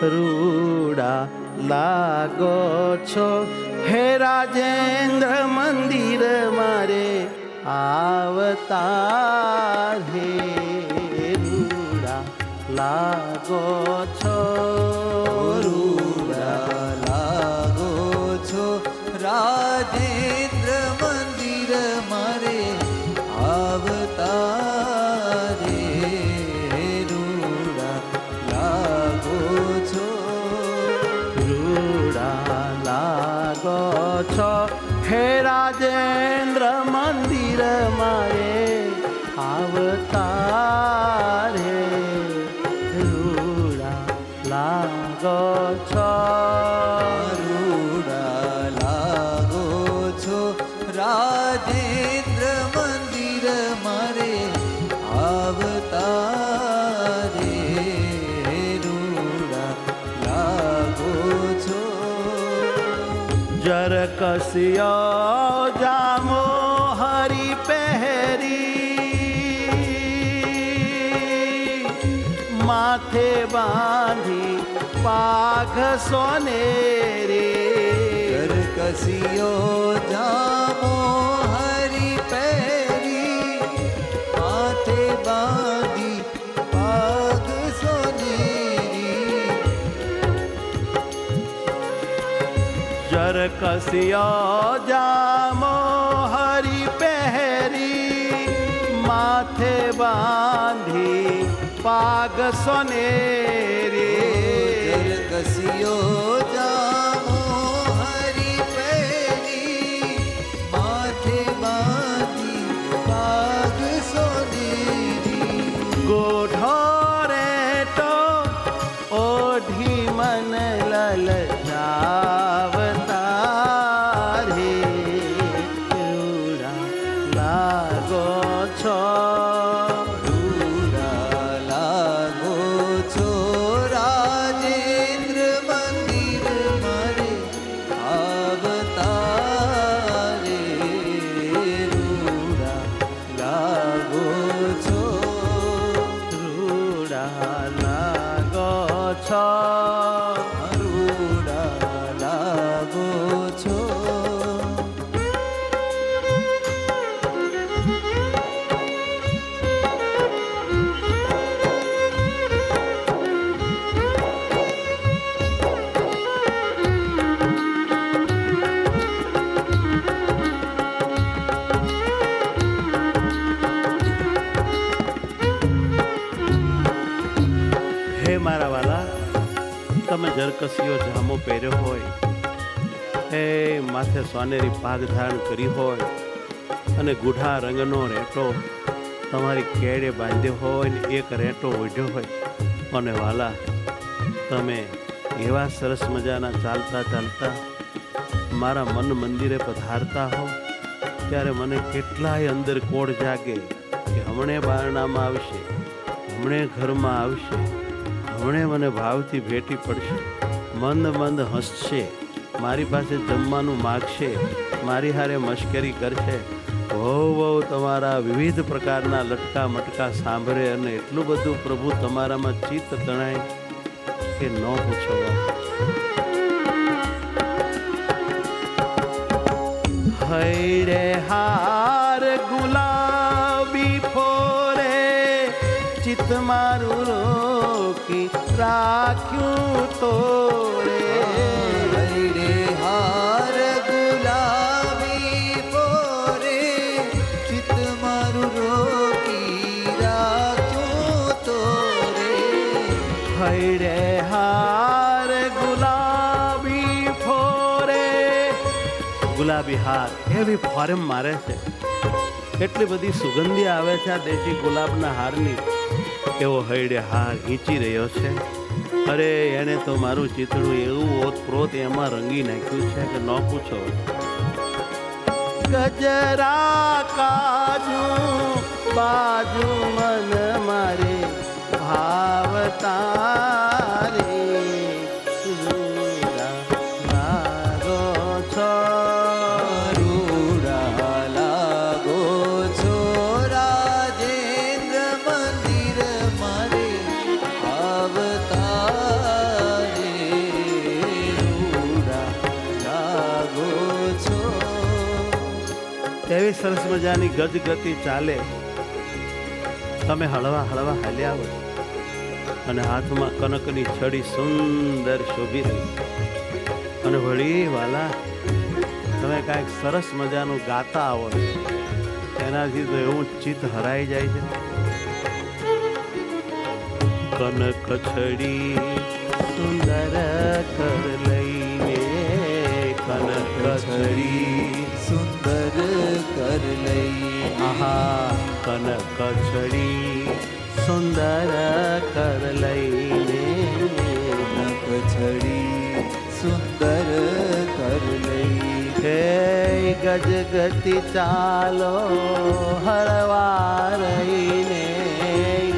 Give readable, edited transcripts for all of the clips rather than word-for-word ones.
રૂડા લાગો છો હે રાજેન્દ્ર મંદિર મારે આવતા હે રૂડા લાગો છો રૂડા લાગો છો રાજેન્દ્ર મંદિર મારે આવતા રે રૂડા લાગો છો રૂડા લાગો છો હે રાજેન્દ્ર મંદિર મારે આવતા રે રૂડા લાગો છો રૂડા લાગો છો રાજેન્દ્ર મંદિર મારે આવતા રે રૂડા લાગો છો જર કસિયો જામો હરી પહેરી માથે બાંધી પાઘ સોનેરી કસિયો જામો હરી પહેરી માથે બાંધી પાગ સોનેરી જર કસિયો જામો હરી પહેરી માથે બાંધી પાગ સોનેરી કસિયો જામો હરી પહેરી માથે બાંધી પાગ સોનેરી ગોઢો રેટો ઓઢી મન લલચાવતા રે રૂડા લાગો છો રૂડા લાગો છો રાજેન્દ્ર મંદિર મારે આવતા રે રૂડા લાગો છો રૂડા લાગો છો રૂડા લાગો છો હે મારા વાલા, તમે જરકસીઓ જામો પહેર્યો હોય, હે માથે સોનેરી પાગ ધારણ કરી હોય અને ગુઢા રંગનો રેટો તમારી કેડે બાંધ્યો હોય ને એક રેટો ઓઢ્યો હોય, અને વાલા તમે એવા સરસ મજાના ચાલતા ચાલતા મારા મન મંદિરે પધારતા હો ત્યારે મને કેટલાય અંદર કોડ જાગે કે હમણે બારણામાં આવશે, હમણે ઘરમાં આવશે, હમણે મને ભાવથી ભેટી પડશે, મંદ મંદ હસશે, મારી પાસે જમવાનું માગશે, મારી હારે મશ્કરી કરશે, વહુ વહુ તમારા વિવિધ પ્રકારના લટકા મટકા સાંભળે અને એટલું બધું પ્રભુ તમારામાં ચિત્ત તણાય કે ન પૂછો. હૈરે હાર ગુલાબી ફોરે ચિત્ત મારું રોકી રાખ્યું તોરે. હૈરે હાર ગુલાબી ફોરે ચિત્ત મારું રોકી રાખ્યું તોરે. હૈરે હાર ગુલાબી ફોરે, ગુલાબી હાર એવી ફોરેમ મારે છે, એટલી બધી સુગંધી આવે છે આ દેશી ગુલાબના હારની, એવો હૈડે હાર હીચી રહ્યો છે. અરે એને તો મારું ચિતડું એવું ઓતપ્રોત એમાં રંગી નાખ્યું છે કે ન પૂછો. ગજરા કાજુ બાજુ મન મારે ભાવતા રે રૂડા લાગો છો. રૂડા લાગો છો રાજેન્દ્ર મંદિર મારે આવતા એવી સરસ મજાની ગજગતી ચાલે, તમે હળવા હળવા હાલ્યા હોય અને હાથમાં કનકની છડી સુંદર શોભી રહી, અને વળી વાલા તમે કાંઈક સરસ મજાનું ગાતા આવો એનાથી તો એવું ચિત્ત હરાઈ જાય છે. કનક છડી સુંદર કર લઈને, કનક છડી સુંદર કર લઈ. આહા, કનક છડી સુંદર કર લઈને, કનક છડી સુંદર કર લઈ. હે ગજગતિ ચાલો હળવા રહીને,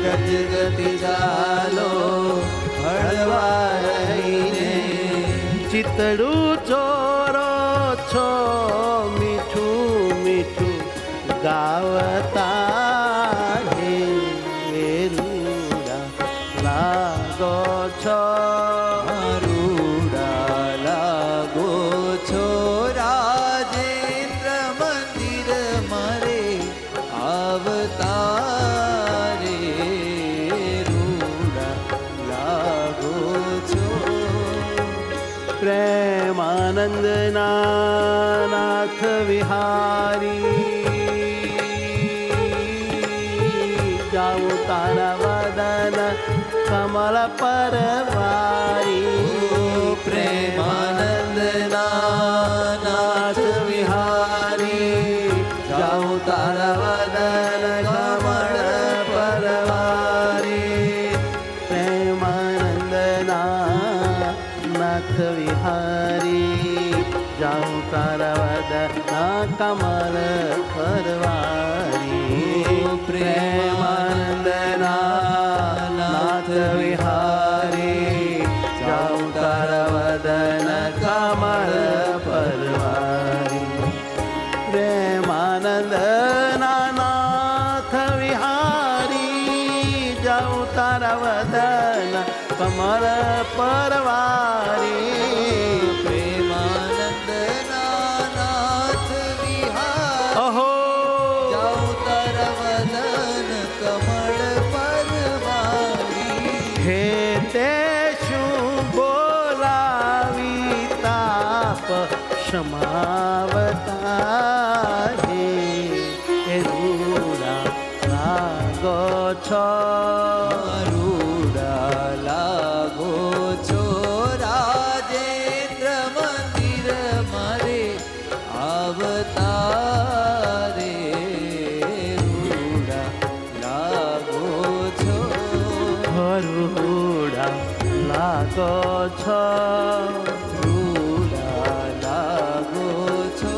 ગજગતિ ચાલો હળવા રહીને. ચિતડું ચોરો છો મીઠું મીઠું ગાવતા, હે રૂડા લાગો છો, રૂડા લાગો છો. રાજેન્દ્ર મંદિર મારે આવતા રે, રૂડા લાગો છો. પ્રેમાનંદ નાથ વિહારી, જાઉં તારા વદન કમળ પરવારી. પ્રેમાનંદ નાથ વિહારી, જાઉં તારા વદન કમળ પરવારી. પ્રેમાનંદ નાથ વિહારી, જાઉં તારા વદન કમળ પરવારી. પ્રેમાનંદ નાથ વિહારી, જાઉં તારા વદન કમળ પરવારી. પ્રેમાનંદ નાથ વિહારી, જાઉં તારા વદન કમળ પરવારી. પ્રેમાનંદ નાથ વિહાર, અહો જાઉં તારા વદન કમળ પરવારી. હે તે શું બોલાવી તાપ સમાવતા, હે રૂડા લાગો છો, રૂડા લાગો છો. રાજેન્દ્ર મંદિર મારે આવતા રે, રૂડા લાગો છો. રૂડા લાગો છો, રૂડા લાગો છો.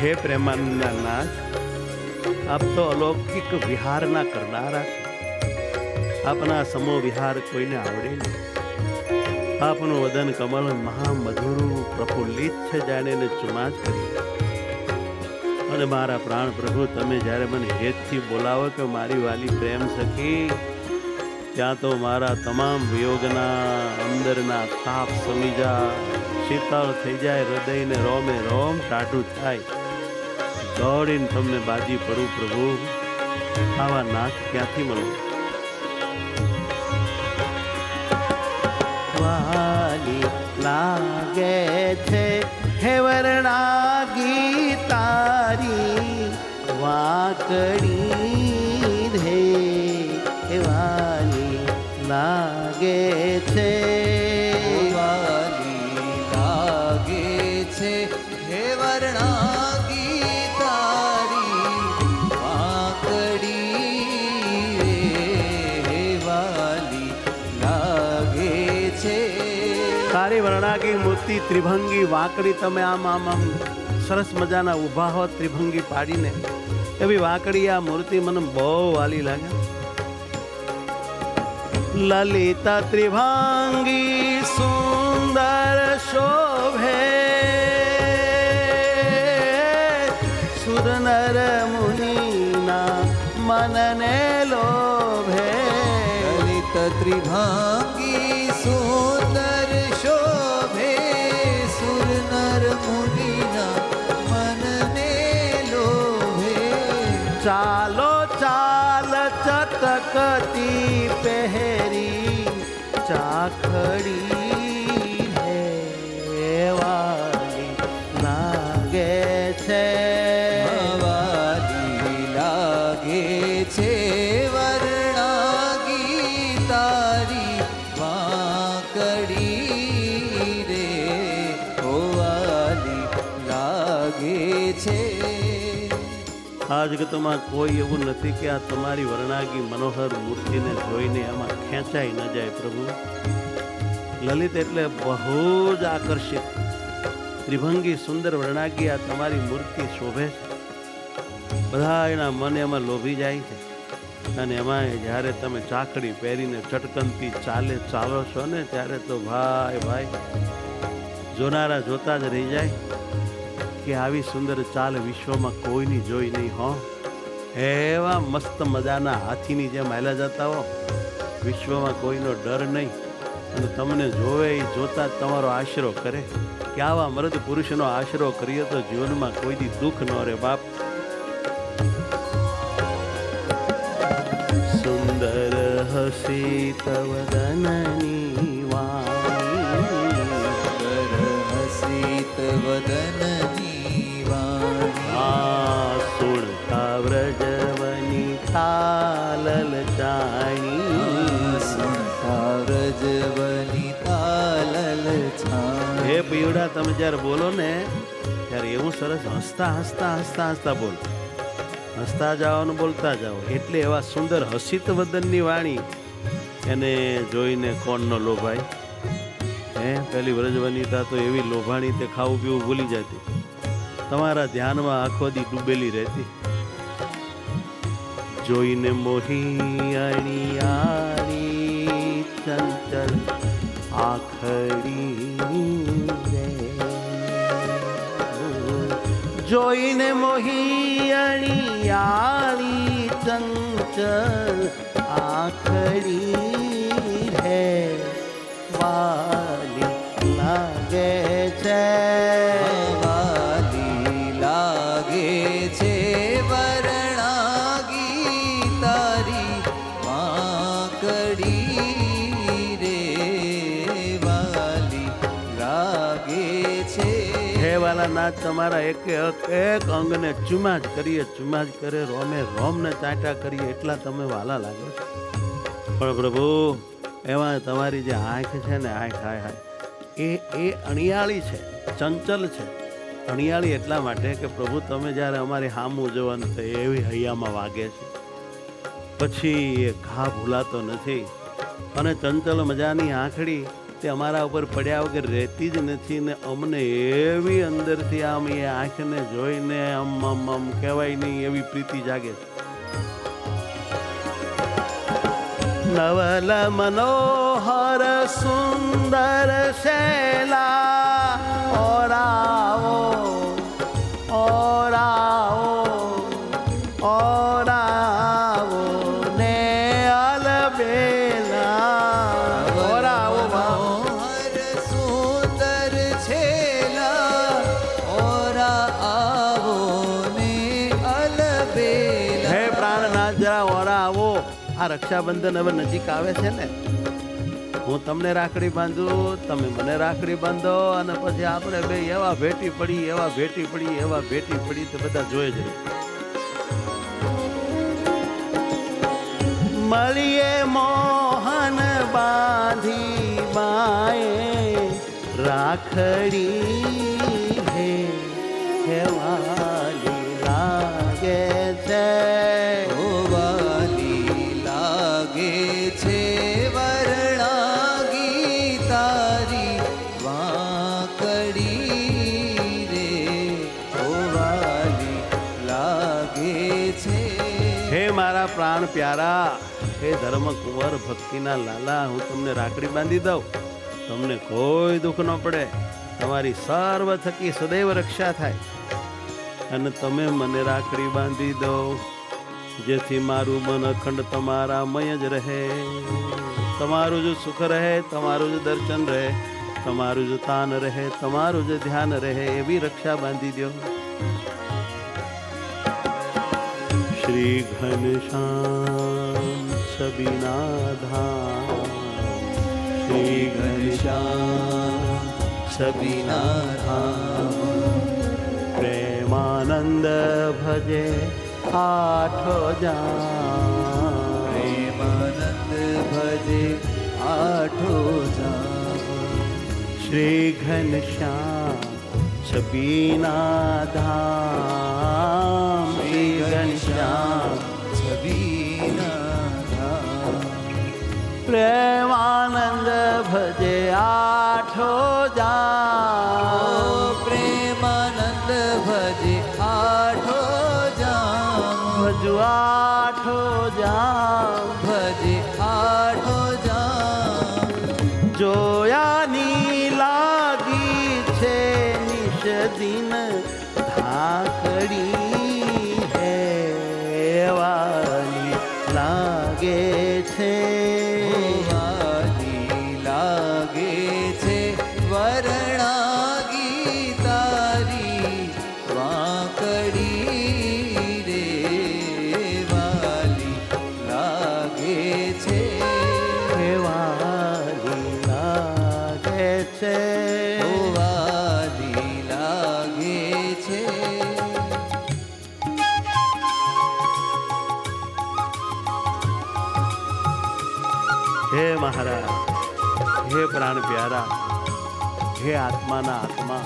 હે પ્રેમાનંદના નાથ, આપ તો અલૌકિક વિહારના કરનારા છો. આપના સમો વિહાર કોઈને આવડે નહીં. આપનું વદન કમળ મહામધુરું પ્રફુલ્લિત છે, જાણે એને ચુમા જ કરી. અને મારા પ્રાણ પ્રભુ, તમે જ્યારે મને હેતથી બોલાવો કે મારી વાલી પ્રેમ સખી, ત્યાં તો મારા તમામ વિયોગના અંદરના તાપ સમી જાય, શીતળ થઈ જાય, હૃદયને રોમે રોમ ટાઢું થાય. દોડીને તમને બાજી પડું પ્રભુ, આવા નાથ ક્યાંથી મળું. વાલી લાગે છે હે વર્ણાગી તારી વાકડી રે, હે વાલી લાગે છે, વાલી લાગે છે. હે વર્ણાગી તારી વાકડી રે, હે વાલી લાગે છે. તારી વર્ણાગી મૂર્તિ ત્રિભંગી વાકડી, તમે આમ આમ આમ સરસ મજાના ઊભા હો ત્રિભંગી પાડીને, એવી વાકડી આ મૂર્તિ મને બહુ વાલી લાગે. લલિત ત્રિભાંગી સુંદર શોભે, સુર નર મુનિના મનને લોભે. લલિત ત્રિભાંગી સુંદર શોભે, સુર નર મુનિના મનને લોભે. ચાલો ચાલ ચટકતી પહેરી ચાખડી વાલી લાગે છે. વાલી લાગે છે વરણાગી તારી વાંકડી રે. ઓ વાલી લાગે છે. આ જગતમાં કોઈ એવું નથી કે આ તમારી વર્ણાગી મનોહર મૂર્તિને જોઈને એમાં ખેંચાઈ ન જાય. પ્રભુ લલિત એટલે બહુ જ આકર્ષિત, ત્રિભંગી સુંદર વર્ણાગી આ તમારી મૂર્તિ શોભે છે. બધા એના મન એમાં લોભી જાય છે. અને એમાં જ્યારે તમે ચાકડી પહેરીને ચટકનથી ચાલો છો ને ત્યારે તો ભાઈ ભાઈ જોનારા જોતા જ રહી જાય કે આવી સુંદર ચાલ વિશ્વમાં કોઈની જોઈ નહીં હો. એવા મસ્ત મજાના હાથીની જેમ હાલ્યા જતા હો, વિશ્વમાં કોઈનો ડર નહીં. અને તમને જોવે એ જોતા જ તમારો આશરો કરે કે આવા મર્દ પુરુષનો આશરો કરીએ તો જીવનમાં કોઈ દી દુઃખ ન રહે બાપ. સુંદર હસી તવદનની વાણી, હસિત વદનની વાણી. સુણતા વ્રજવની તાલલ જાણી, સુનતા વ્રજવની તાલલ છાણી. હે પીવડા તમે જ્યારે બોલો ને ત્યારે એવું સરસ હસતા હસતા હસતા હસતા બોલો, હસતા જાઓ ને બોલતા જાઓ. એટલે એવા સુંદર હસિત વદનની વાણી એને જોઈને કોણ ન લોભાય. હે પેલી વ્રજવનિતા તો એવી લોભાણી તે ખાવું પીવું ભૂલી જતી, તમારા ધ્યાનમાં આખો દી ડૂબેલી રહેતી. જોઈને મોહી અણિયાળી ચંચલ આખડી રે, જોઈને મોહી અણિયાળી ચંચલ આખડી રે વાલી લાગે છે. વાલી લાગે છે વરણાગી તારી વાંકડી રે. વાલી લાગે છે. હે વાલા નાથ તમારા એક અંગને ચુમા જ કરીએ, ચુમા જ કરે, રોમે રોમને ચાંટા કરીએ એટલા તમે વાલા લાગો છો. પણ પ્રભુ એમાં તમારી જે આંખ છે ને, આંખ હાય હાય એ અણિયાળી છે, ચંચલ છે. અણિયાળી એટલા માટે કે પ્રભુ તમે જ્યારે અમારી સામું જોવાનું તો એવી હૈયામાં વાગે છે, પછી એ ઘા ભૂલાતો નથી. અને ચંચલ મજાની આંખડી તે અમારા ઉપર પડ્યા વગર રહેતી જ નથી ને અમને એવી અંદરથી આમ એ આંખને જોઈને આમ કહેવાય નહીં એવી પ્રીતિ જાગે છે. નવલ મનોહર સુંદર શૈલા ઓરાવો ઓરાવો ઓરાવો ને અલબેલા. ઓરાવો મનોહર સુંદર છેલા ઓરા આવો ને અલબેલા. હે પ્રાણનાથ જરા ઓરાવો. આ રક્ષાબંધન હવે નજીક આવે છે ને, હું તમને રાખડી બાંધું, તમે મને રાખડી બાંધો અને પછી આપણે બે એવા ભેટી પડી, એવા ભેટી પડી, એવા ભેટી પડી તો બધા જોઈ જ રહે. મળીએ મોહન બાંધી બાએ રાખડી હે વાલી લાગે છે. ઓ વાલી લાગે છે વરણાગી તારી વાંકડી રે. ઓ વાલી લાગે છે. હે મારા પ્રાણ પ્યારા, હે ધર્મ કુંવર ભક્તિના લાલા, હું તમને રાખડી બાંધી દઉં, તમને કોઈ દુઃખ ન પડે, તમારી સર્વ થકી સદૈવ રક્ષા થાય. અને તમે મને રાખડી બાંધી દો જેથી મારું મન અખંડ તમારામય જ રહે, તમારું જ સુખ રહે, તમારું જ દર્શન રહે, તમારું જ તાન રહે, તમારું જ ધ્યાન રહે, એવી રક્ષા બાંધી દો. શ્રી ઘનશ્યામ છબીના ધામ, શ્રી ઘનશ્યામ છબીના ધામ, પ્રેમાનંદ ભજે આઠો જામ, પ્રેમાનંદ ભજે આઠો જામ. શ્રી ઘનશ્યામ છબીના ધામ, શ્રી ઘનશ્યામ છબીના ધામ, પ્રેમાનંદ ભજે આઠો જામ, પ્રેમાનંદ ભજે આઠો જામ, ભજુ આઠો જામ, ભજે આઠો જામ. જોયાની લાગી છે નિશ દિન ધાકડી, હે વાલી લાગે છે, વાલી લાગે છે વરણાગી તારી વાંકડી રે, વાલી લાગે છે, હે વાલી લાગે છે. વાલી લાગે છે. હે મહારાજ, હે પ્રાણ પ્યારા, હે આત્માના આત્મા,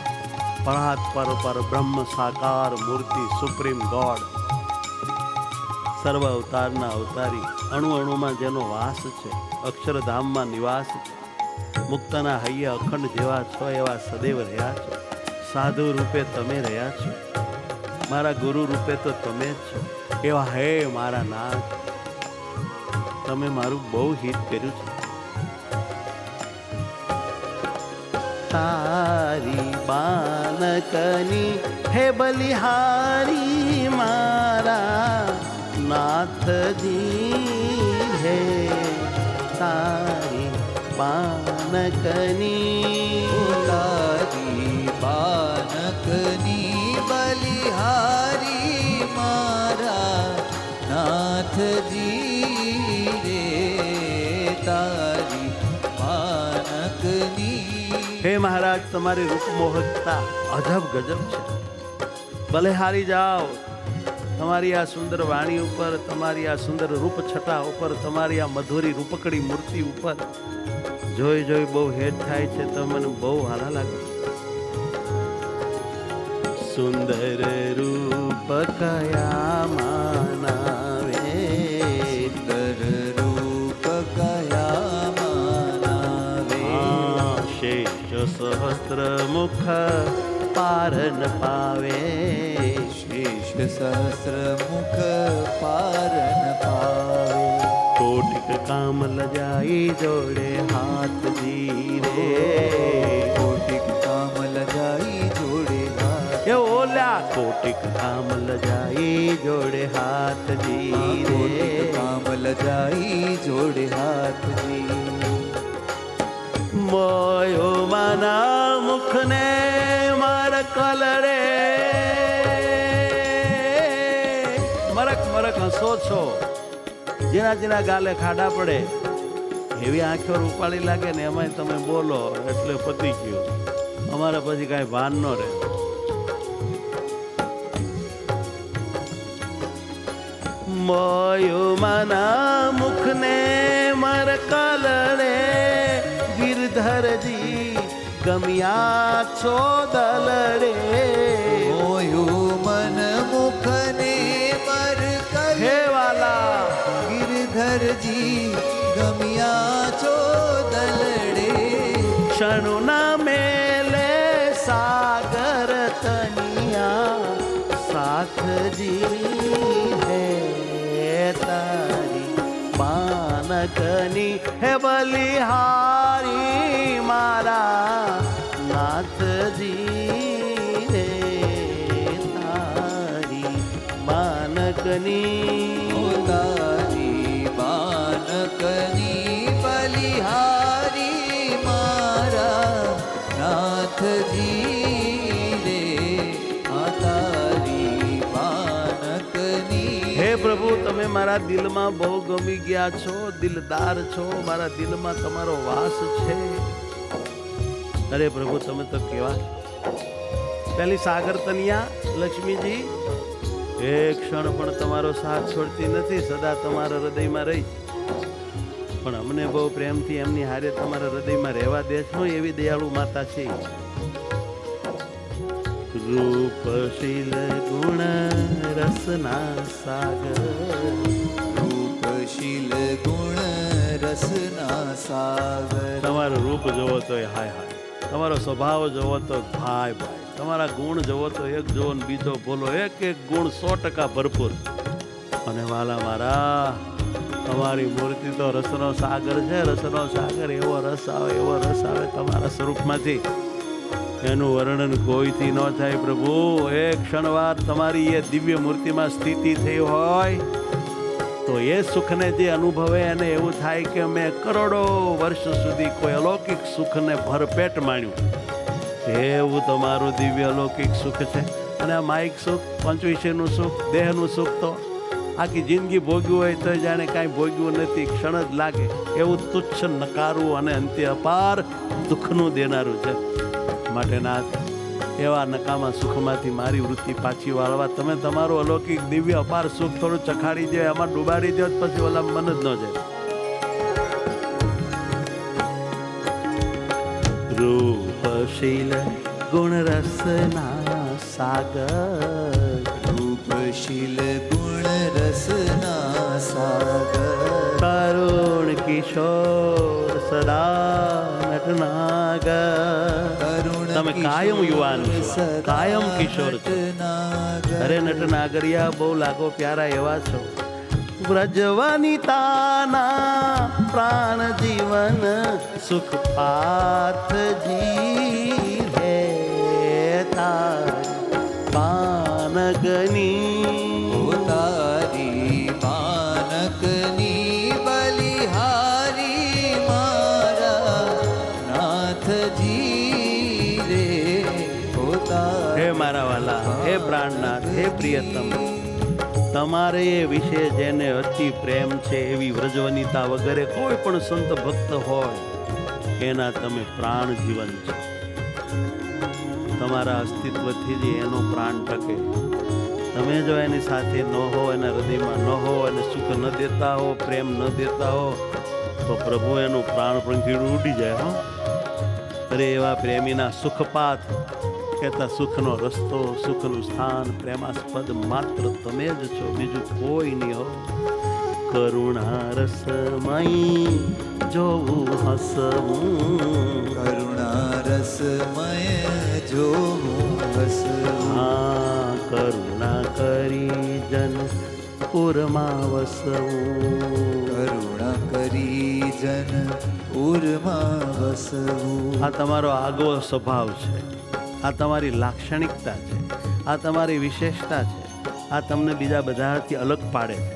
પરાત્પર પર બ્રહ્મ સાકાર મૂર્તિ, સુપ્રીમ ગોડ, સર્વ અવતારના અવતારી, અણુ અણુમાં જેનો વાસ છે, અક્ષરધામમાં નિવાસ છે, મુક્તના હૈયે અખંડ જેવા છો એવા સદૈવ રહ્યા છો. સાધુ રૂપે તમે રહ્યા છો, મારા ગુરુ રૂપે તો તમે જ છો. એવા હે મારા નાથ, તમે મારું બહુ હિત કર્યું છે. તારી બાનકની હે બલિહારી મારા નાથજી, હે તારી બાનકની, તારી બાનકની બલિહારી મારા નાથજી રે, તારી બાનકની. હે મહારાજ, તમારી રૂપમોહકતા અજબ ગજબ છે. બલિહારી જાઓ, તમારી આ સુંદર વાણી ઉપર, તમારી આ સુંદર રૂપ છટા ઉપર, તમારી આ મધુરી રૂપકડી મૂર્તિ ઉપર જોઈ જોઈ બહુ હેત થાય છે. તો મને બહુ હાલા લાગે. સુંદર રૂપ કયા માનાવે, સુંદર રૂપ કયા માનાવે, શેષ સહસ્ત્ર મુખ પારન પાવે, શેષ સહસ્ર મુખ પારન પાવે. કોટિક કામ લજાઈ જોડે હાથજી રે, કોટિક કામ લજાઈ જોડે હાથ, એ ઓલા કોટિક કામ લજાઈ જોડે હાથજી કોટિક રે, કામ લજાઈ જોડે હાથજી. મોયો માના મુખને માર કલરે, મરક મરક હસો છો, જેના જેના ગાલે ખાડા પડે એવી આંખો રૂપાળી લાગે ને, એમાંય તમે બોલો એટલે પતી ગયું. અમારે પછી કાંઈ ભાન ન રહે. મોયો માના મુખને માર કલરે, ગિરધરજી ગમ્યા છો દલરે, મોયું મન મુખને મર હે વાલા ગિરધરજી ગમ્યા છો દલડે. ક્ષણુના મેલે સાગર તનિયા સાથજી હે માનકની હે બલિહારી મારા નાથજી રે તારી માનકની તારી બાનકની બલિહારી મારા નાથજી રે આ તારી બાનકની. હે પ્રભુ, તમે મારા દિલમાં બહુ ગમી ગયા છો, દિલદાર છો, મારા દિલમાં તમારો વાસ છે. અરે પ્રભુ, તમે તો કેવા પેલી સાગર તનિયા લક્ષ્મીજી એક ક્ષણ પણ તમારો સાથ છોડતી નથી, સદા તમારા હૃદયમાં રહી. પણ અમને બહુ પ્રેમથી એમની હારે તમારા હૃદયમાં રહેવા દે છો, એવી દયાળુ માતા છે. રૂપશીલ ગુણ રસના સાગર, રૂપશીલ ગુણ રસના સાગર. તમારું રૂપ જોવો તો હાય હાય, તમારો સ્વભાવ જોવો તો ભાઈ ભાઈ, તમારા ગુણ જોવો તો એક જોવો ને બીજો બોલો, એક એક ગુણ 100% ભરપૂર. અને વાલા મારા, તમારી મૂર્તિ તો રસનો સાગર છે, રસનો સાગર. એવો રસ આવે તમારા સ્વરૂપમાંથી, એનું વર્ણન કોઈથી ન થાય. પ્રભુ, એક ક્ષણવાર તમારી એ દિવ્ય મૂર્તિમાં સ્થિતિ થઈ હોય તો એ સુખને જે અનુભવે એને એવું થાય કે મેં કરોડો વર્ષ સુધી કોઈ અલૌકિક સુખને ભરપેટ માણ્યું. એવું તમારું દિવ્ય અલૌકિક સુખ છે. અને આ માઇક સુખ, પંચવિષયનું સુખ, દેહનું સુખ તો આખી જિંદગી ભોગ્યું હોય તો જાણે કાંઈ ભોગ્યું નથી, ક્ષણ જ લાગે એવું તુચ્છ, નકારું અને અંત્ય અપાર દુઃખનું દેનારું છે. માટે નાથ, એવા નકામા સુખમાંથી મારી વૃત્તિ પાછી વાળવા તમે તમારું અલૌકિક દિવ્ય અપાર સુખ થોડું ચખાડી દો, એમાં ડૂબાડી દો, પછી ઓલા મન જ ન જાય. રૂપશીલ ગુણ રસના સાગર, રૂપશીલ ગુણ રસના સાગર. કરુણ કિશોર સદા નટનાગર. તમે કાયમ યુવાન છો, કાયમ કિશોર છો. અરે નટનાગરિયા, બહુ લાગો પ્યારા એવા છો. વ્રજવનિતાના પ્રાણ જીવન સુખ પાથજી હે તારી પાનગની. તારી બાનકની બલિહારી મારા નાથજી રે. હે મારા વાલા, હે પ્રાણનાથ, હે પ્રિયતમ, તમારે એ વિશે જેને અતિ પ્રેમ છે એવી વ્રજવનિતા વગેરે કોઈ પણ સંત ભક્ત હોય એના તમે પ્રાણ જીવન છો. તમારા અસ્તિત્વથી જ એનો પ્રાણ ટકે. તમે જો એની સાથે ન હો, એના હૃદયમાં ન હો, અને સુખ ન દેતા હો, પ્રેમ ન દેતા હો, તો પ્રભુ એનું પ્રાણ પંખીડું ઉડી જાય. હો, અરે એવા પ્રેમીના સુખપાત કહેતા સુખનો રસ્તો, સુખનું સ્થાન, પ્રેમાસ્પદ માત્ર તમે જ છો, બીજું કોઈ નહીં. હો, કરુણા રસમય જોવું હસવું, કરુણા રસમય જોવું હસવું. હા, કરુણા કરી જન પુરમાં વસવું, કરુણા કરી જન ઉરમાં વસવું. આ તમારો આગવો સ્વભાવ છે, આ તમારી લાક્ષણિકતા છે, આ તમારી વિશેષતા છે, આ તમને બીજા બધાથી અલગ પાડે છે.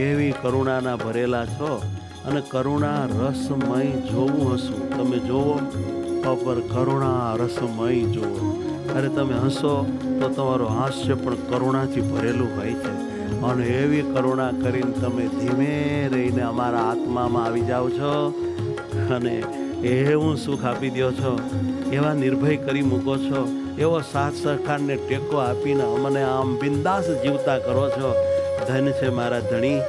એવી કરુણાના ભરેલા છો, અને કરુણા રસમય જોવું હસવું. તમે જોવો પર કરુણા રસમય જોવો. અરે તમે હસો તો તમારું હાસ્ય પણ કરુણાથી ભરેલું હોય છે. અને એવી કરુણા કરીને તમે ધીમે રહીને અમારા આત્મામાં આવી જાઓ છો, અને એવું સુખ આપી દો છો, એવા નિર્ભય કરી મૂકો છો, એવો સાથ સહકારને ટેકો આપીને અમને આમ બિંદાસ જીવતા કરો છો. ધન છે મારા ધણી,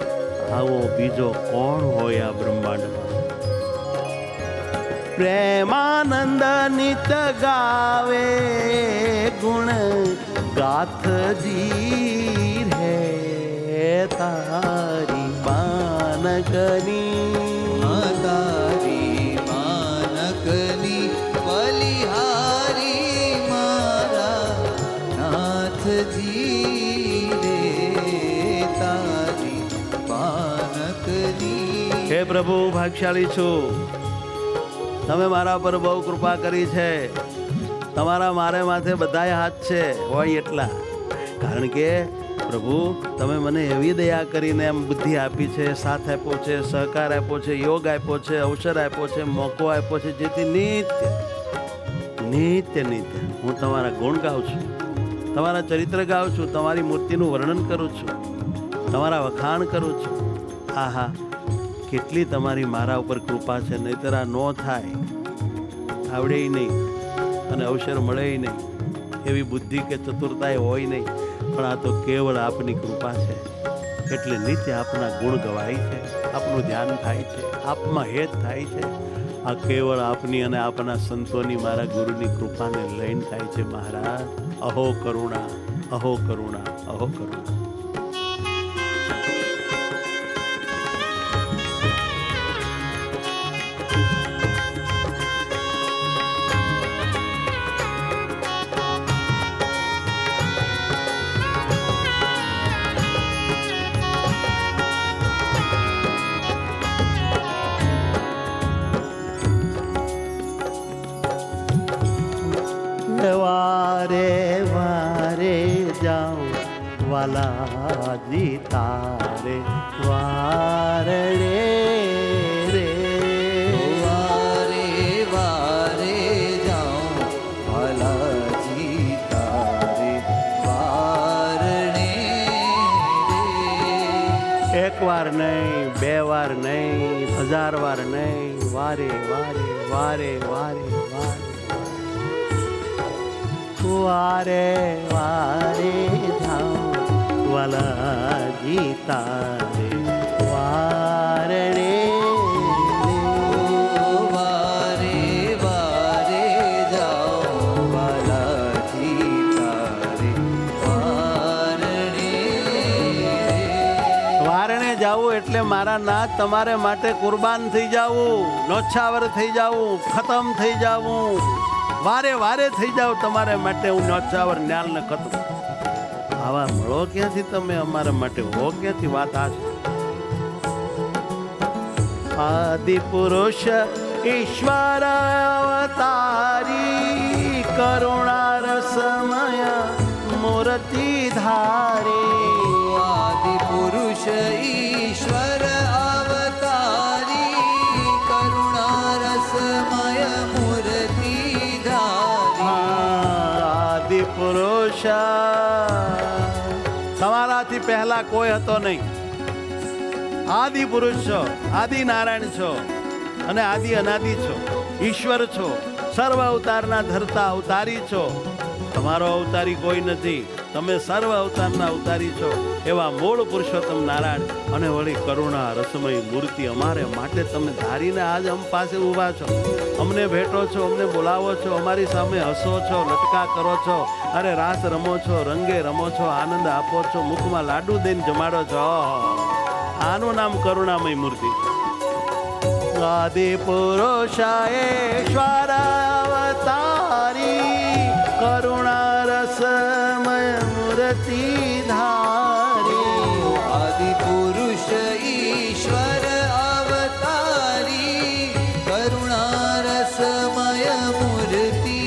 આવો બીજો કોણ હોય આ બ્રહ્માંડમાં. પ્રેમાનંદ નિત ગાવે ગુણ ગાથજી હે તારી બાનગની. તારી બાનકની બલિહારી મારા નાથજી રે. તારી બાનકની. હે પ્રભુ, હું ભાગ્યશાળી છું. તમે મારા પર બહુ કૃપા કરી છે. તમારા મારે માથે બધાય હાથ છે હોય એટલા. કારણ કે પ્રભુ, તમે મને એવી દયા કરીને એમ બુદ્ધિ આપી છે, સાથ આપ્યો છે, સહકાર આપ્યો છે, યોગ આપ્યો છે, અવસર આપ્યો છે, મોકો આપ્યો છે, જેથી નિત્ય નિત્ય નિત્ય હું તમારા ગુણ ગાઉં છું, તમારા ચરિત્ર ગાઉં છું, તમારી મૂર્તિનું વર્ણન કરું છું, તમારા વખાણ કરું છું. આહા, કેટલી તમારી મારા ઉપર કૃપા છે. નહીંતર આ ન થાય, આવડે નહીં અને અવસર મળે નહીં, એવી બુદ્ધિ કે ચતુરતા હોય નહીં. પણ આ તો કેવળ આપની કૃપા છે. એટલે નિત્ય આપના ગુણ ગવાય છે, આપનું ધ્યાન થાય છે, આપમાં હેત થાય છે. આ કેવળ આપની અને આપના સંતોની, મારા ગુરુની કૃપાને લઈને થાય છે. મહારાજ, અહો કરુણા, અહો કરુણા, અહો કરુણા. વારે વારે જાઉં વાલાજી તારે વારણે રે. વારે વારે જાઉં વાલાજી તારે વારણે રે. એક વાર નહીં, બે વાર નહીં, 1000 વાર નહીં, વારે વારે વારે વારે વારે વારે વારે જાઉં વાલાજી તારે વારણે. વારે વારે જાઉં વાલાજી તારે વારણે વારણે જાવું એટલે મારા નાથ તમારે માટે કુરબાન થઈ જાવું, નોછાવર થઈ જાવું, ખતમ થઈ જાવું, વારે વારે થઈ જાવ તમારે માટે. હું નોછાવર ન્યાલ ને ખતમ. આવા મળો ક્યાંથી તમે અમારા માટે? હો ક્યાંથી? વાત આ છે. આદિ પુરુષ ઈશ્વર અવતારી, કરુણા રસમય મૂર્તિ ધારી. આદિ પુરુષ ઈશ્વર અવતારી, કરુણા રસમય મૂર્તિ આદિ પુરુષ, તમારાથી પહેલા કોઈ હતો નહીં. આદિ પુરુષ છો, આદિ નારાયણ છો અને આદિ અનાદિ છો, ઈશ્વર છો, સર્વ અવતારના ધરતા અવતારી છો. તમારો અવતારી કોઈ નથી, તમે સર્વ અવતારના અવતારી છો. એવા મૂળ પુરુષોત્તમ નારાયણ અને વળી કરુણા રસમય મૂર્તિ અમારે માટે તમે ધારીને આજ અમ પાસે ઊભા છો, અમને ભેટો છો, અમને બોલાવો છો, અમારી સામે હસો છો, લટકા કરો છો, અરે રાસ રમો છો, રંગે રમો છો, આનંદ આપો છો, મુખમાં લાડુ દઈને જમાડો છો. આનું નામ કરુણામય મૂર્તિ. આદિ પુરુષેશ્વર અવતારી, કરુણા રસમય મૂર્તિ ધારી. આદિ પુરુષ ઈશ્વર અવતારી, કરુણા રસમય મૂર્તિ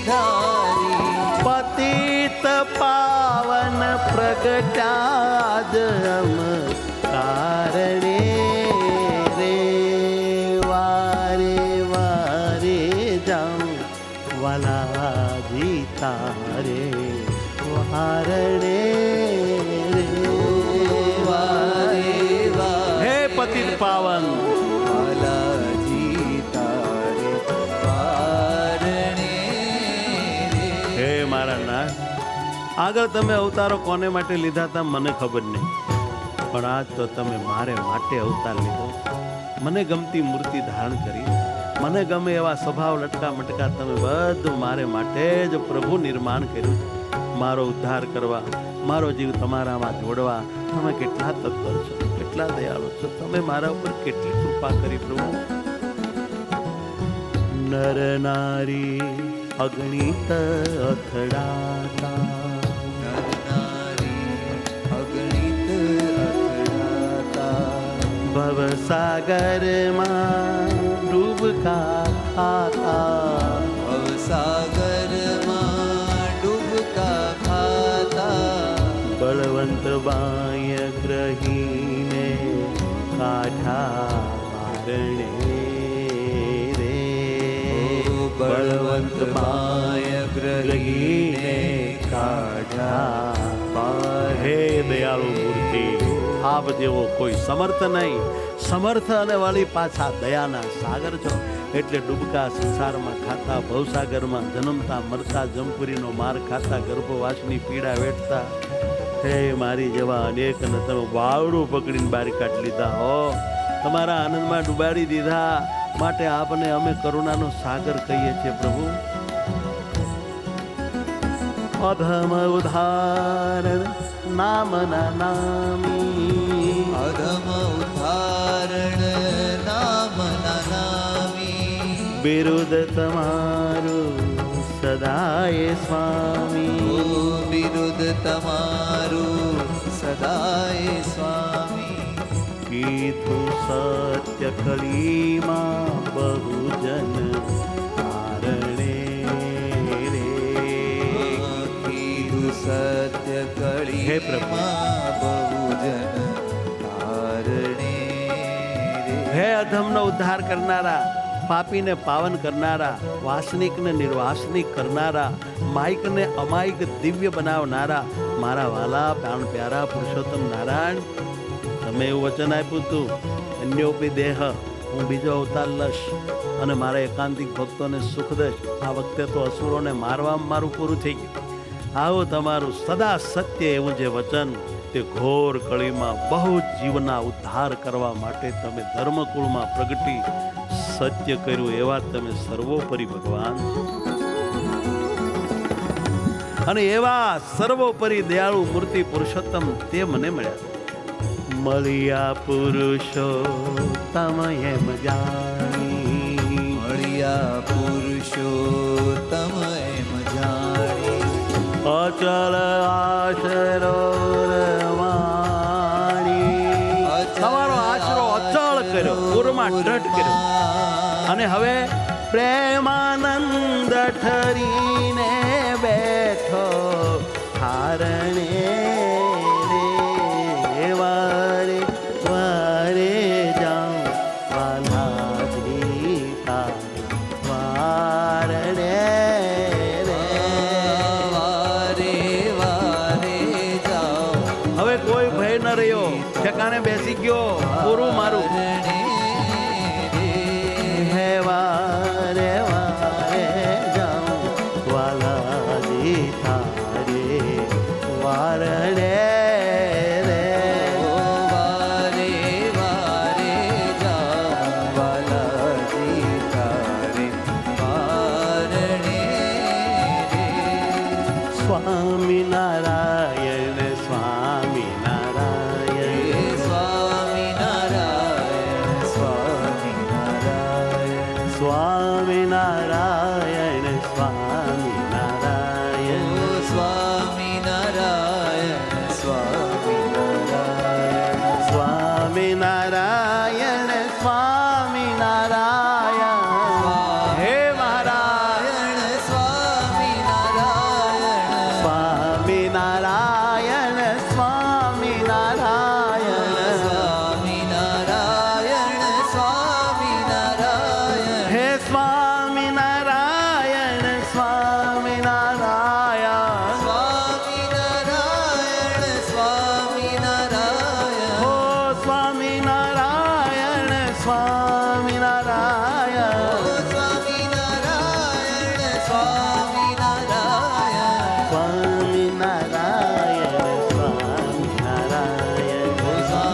ધારી. પતિત પાવન પ્રગટાજ કારણે રે. વારે વારે જાઉં વાલાજી તારે વારણે રે. વારે વારે હે પતિત પાવન, વાલાજી તારે વારણે રે. હે મારા નાથ, આગળ તમે અવતારો કોને માટે લીધા હતા મને ખબર નહીં, પણ આજ તો તમે મારે માટે અવતાર લીધો. મને ગમતી મૂર્તિ ધારણ કરી, મને ગમે એવા સ્વભાવ લટકા મટકા તમે બધું મારે માટે જ પ્રભુ નિર્માણ કર્યું. મારો ઉદ્ધાર કરવા, મારો જીવ તમારામાં જોડવા તમે કેટલા તત્પર છો, કેટલા દયાળુ છો. તમે મારા ઉપર કેટલી કૃપા કરી પ્રભુ. નર નારી અગણિત અથડાતા, નર નારી અગણિત અથડાતા, ભવસાગરમાં ડૂબકા ખાતા ભવસાગરમાં ડૂબકા ખાતા બળવંત બાય ગ્રહીને કાઢા મારણે રે બળવંત માય ગ્રહીને કાઢા હે દયાળુ મૂર્તિ આપ જેવો કોઈ સમર્થ નહીં, સમર્થ અને વાળી પાછા દયાના સાગર છો. એટલે ડૂબકા સંસારમાં ખાતા, ભવસાગરમાં જન્મતા મરતા, જમપુરીનો માર ખાતા, ગર્ભવાસની પીડા વેઠતા, હે મારી જેવા અનેકને તમે વાવડું પકડીને બહાર કાઢી લીધા હો, તમારા આનંદમાં ડૂબાડી દીધા. માટે આપને અમે કરુણાનો સાગર કહીએ છીએ પ્રભુ. અધમ ઉદાહરણ નામના નામી, અધમ ઉદાહરણ નામના નામી બિરુદ તમારું સદાય સ્વામી, બિરુદ તમારું સદાય સ્વામી. કીધું સત્ય કળીમાં બહુજન કારણે રે. કીધું સત્ય કળી હે પ્રભુ. બહુજન કારણે હે અધમનો ઉદ્ધાર કરનારા, પાપીને પાવન કરનારા, વાસનિકને નિર્વાસનિક કરનારા, માયકને અમાયક દિવ્ય બનાવનારા, મારા વાલા પ્રાણ પ્યારા પુરુષોત્તમ નારાયણ, તમે એવું વચન આપ્યું હતું, અન્યોપી દેહ, હું બીજો અવતાર લઈશ અને મારા એકાંતિક ભક્તોને સુખ દઈશ. આ વખતે તો અસુરોને મારવામાં મારું પૂરું થઈ ગયું. આવો તમારું સદા સત્ય એવું જે વચન, તે ઘોર કળીમાં બહુ જીવના ઉદ્ધાર કરવા માટે તમે ધર્મકુળમાં પ્રગટી સત્ય કર્યું. એવા તમે સર્વોપરી ભગવાન છો અને એવા સર્વોપરી દયાળુ મૂર્તિ પુરુષોત્તમ તે મને મળ્યા. મળ્યા પુરુષો તમે એમ જાણી, મળ્યા પુરુષો તમે એમ જાણી અચલ આશરો રવાણી. તમારો આશરો અચળ કર્યો, પૂરમાં દ્રઢ કર્યો અને હવે પ્રેમાનંદ ઠરીને બેઠો હારણે રે. વારે વારે જાઉં વાલાજી તારા વારણે રે. વારે વારે જાઓ હવે કોઈ ભય ન રહ્યો, ઠેકાણે બેસી ગયો, પૂરું મારું. હે વારે વારે જાઉં વાલાજી તારે વારણે રે. વારે વારે જાઓ વાલાજી તારે વારણે સ્વામિનારાયણ સ્વામિનારાયણ સ્વામિનારાયણ સ્વામિનારાયણ સ્વામિનારાયણ સ્વામિનારાયણ સ્વામિનારાયણ સ્વામિનારાયણ સ્વામિનારાયણ સ્વામિનારાયણ. હે નારાયણ સ્વામિનારાયણ સ્વામિનારાયણ સ્વામિનારાયણ સ્વામિનારાયણ સ્વામિનારાયણ હે સ્વામિનારાયણ સ્વામિનારાયણ સ્વામિનારાયણ સ્વામિનારાયણ હો સ્વામિનારાયણ સ્વામિનારાયણ સ્વામિનારાયણ સ્વામિનારાયણ સ્વામિનારાયણ સ્વામિનારાયણ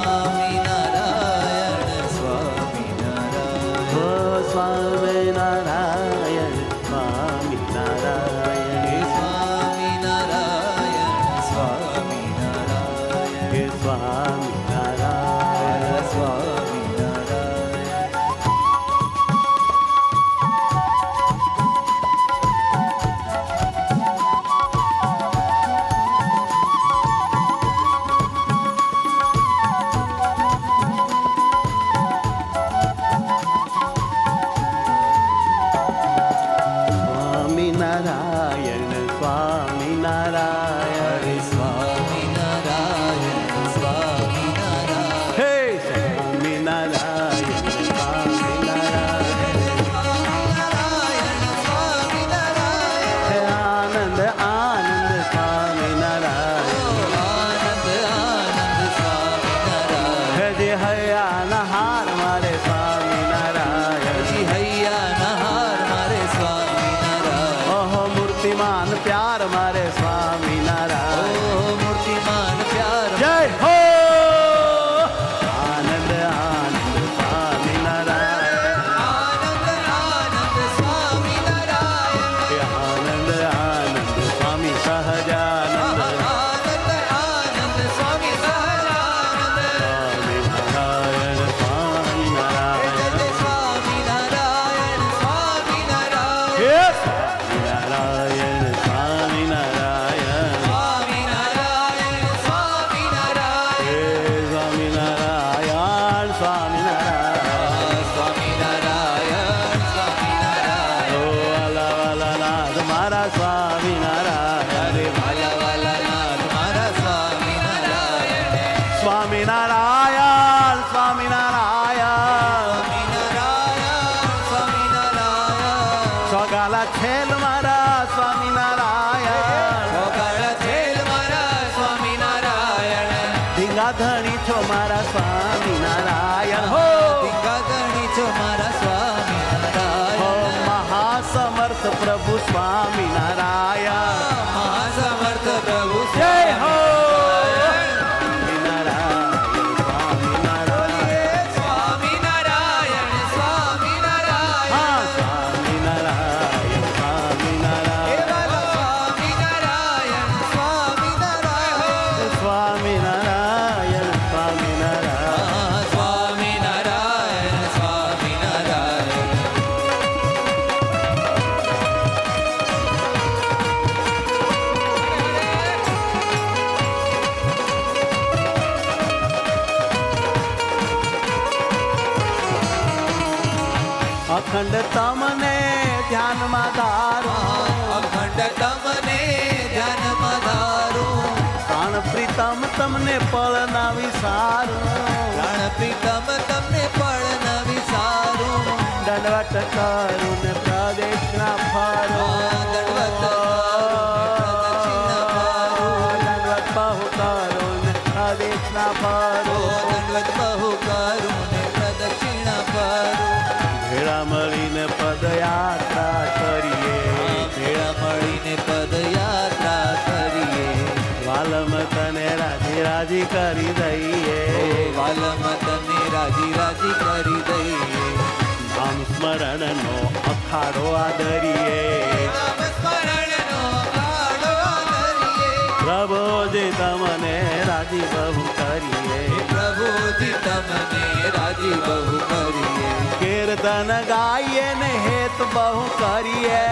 સ્વામિનારાયણ સ્વામિનારાયણ હો સ્વામિનારાયણ સ્વામિનારાયણ સ્વામિનારાયણ સ્વામિનારાયણ હે સ્વામિનારાયણ સ્વામિનારાયણ હૈયાના હાર મારે સ્વામિનારાયણ હજી હૈયા નહાર મારે સ્વામિનારાયણ ઓહો મૂર્તિમાન પ્યાર મારે સ્વામિનારાયણ ઓ મૂર્તિમાન પ્યાર જય હો આનંદ આનંદ સ્વામિનારાયણ આનંદ આનંદ સ્વામિનારાયણ આનંદ આનંદ સ્વામી સહજાનંદ આનંદ આનંદ સ્વામી સહજાનંદ સ્વામિનારાયણ સ્વામિનારાયણ જય સ્વામિનારાયણ સ્વામિનારાયણ હે સ્વામિનારાયણ સ્વામિનારાયણ સ્વામિનારાયણ સ્વામિનારાયણ હે સ્વામિનારાયણ સ્વામિનારાયણ સ્વામિનારાયણ સ્વામિનારાયણ ઓ વાલા વાલા નાથ મારા સ્વામિનારાયણ અરે વાલા વાલા નાથ મારા સ્વામિનારાયણ સ્વામિનારાયણ સ્વામિનારાયણ સ્વામિનારાયણ સ્વામિનારાયણ સોગાલા છેલ મારા સ્વામિનારાયણ છોકરા છેલ મારા સ્વામિનારાયણ ધીંગા ધણી છો મારા સ્વામિનારાયણ હો દિગ્ગણી છો મારા હો સ્વામિનારાયણ મહાસમર્થ પ્રભુ સ્વામિનારાયણ મહાસમર્થ પ્રભુ જય હો સ્વામિનારાયણ. સ્વામિનારાયણ સ્વામિનારાયણ સ્વામિનારાયણ હા સ્વામિનારાયણ સ્વામિનારાયણ એવા સ્વામિનારાયણ સ્વામિનારાયણ સ્વામિનારાયણ સ્વામિનારાયણ સ્વામિનારાયણ સ્વામિનારાયણ અખંડ તમને ધ્યાનમાં ધારો અખંડ તમને ધ્યાનમાં ધારું પ્રાણ પ્રીતમ તમને પળના વિસારું પ્રાણ પ્રીતમ તમને પળ ન વિસારું દંડવટ કરું ને પ્રદક્ષિણા ફરો દંડવત દંડવત બહુ કરું ને પ્રદક્ષિણા ફરો દંડવત બહુ કરું ને પ્રદક્ષિણા કરું ભેળા મળીને પદયાત્રા કરીએ ભેળા મળીને પદયાત્રા કરીએ વાલમ તને રાજી રાજી કરી દઈએ વાલમ તને રાજી રાજી કરી દઈએ નામ સ્મરણનો અખાડો આદરીએ નામ સ્મરણનો આડો આદરીએ પ્રભુજી તમને રાજી બહુ કરીએ પ્રભુજી તમને રાજી બહુ કરીએ કીર્તન ગાઈએ ને હેત બહુ કરીએ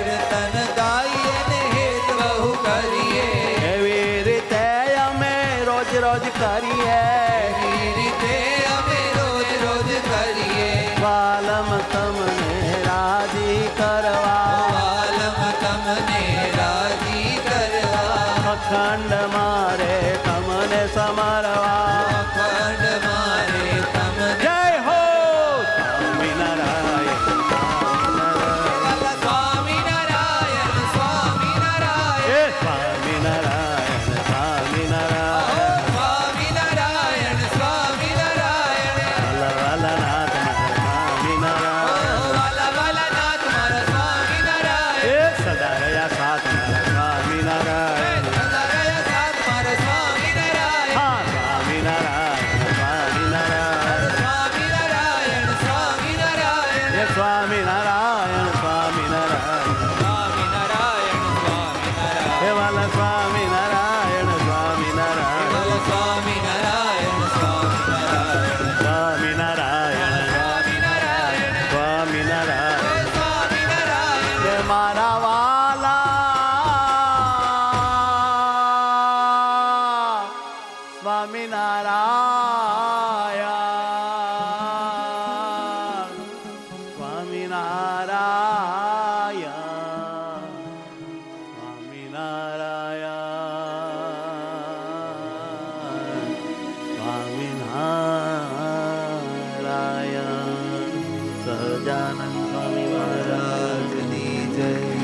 કીર્તન ગાઈએ ને હેત બહુ કરીએ એવી રીતે અમે રોજ રોજ કરીએ એવી રીતે અમે રોજ રોજ કરીએ વાલમ તમને રાજી કરવા વાલમ તમને રાજી કરવા અખંડ મારે તમને સમરવા અખંડ મારે તમને જય હો સ્વામિનારાયણ સ્વામિનારાયણ સ્વામિનારાયણ સ્વામિનારાયણ હે સ્વામિનારાયણ સ્વામિનારાયણ સ્વામિનારાયણ સ્વામિનારાયણ વાલા વાલા નાથ મારા સ્વામિનારાયણ વાલા વાલા નાથ મારા સ્વામિનારાયણ હે સદા રહ્યા સાથ મારા સ્વામિનારાયણ સદાયા સાથ મારા સ્વામિનારાયણ હા સ્વામિનારાયણ સ્વામિનારાયણ સ્વામિનારાયણ સ્વામિનારાયણ હે સ્વામિનારાયણ સ્વામિનારાયણ સ્વામિનારાયણ સ્વામિનારાયણ હે વાલા સ્વામિનારાયણ સ્વામિનારાયણ બોલો સ્વામિનારાયણ સ્વામિનારાયણ સ્વામિનારાયણ સ્વામિનારાયણ સ્વામિનારાયણ સ્વામિનારાયણ હે મારા વાલા સ્વામિનારાયણ સ્વામિનારાયણ સ્વામિનારાયણ સ્વામિનારાયણ સહજાનંદ સ્વામી મહારાજ રાજની જય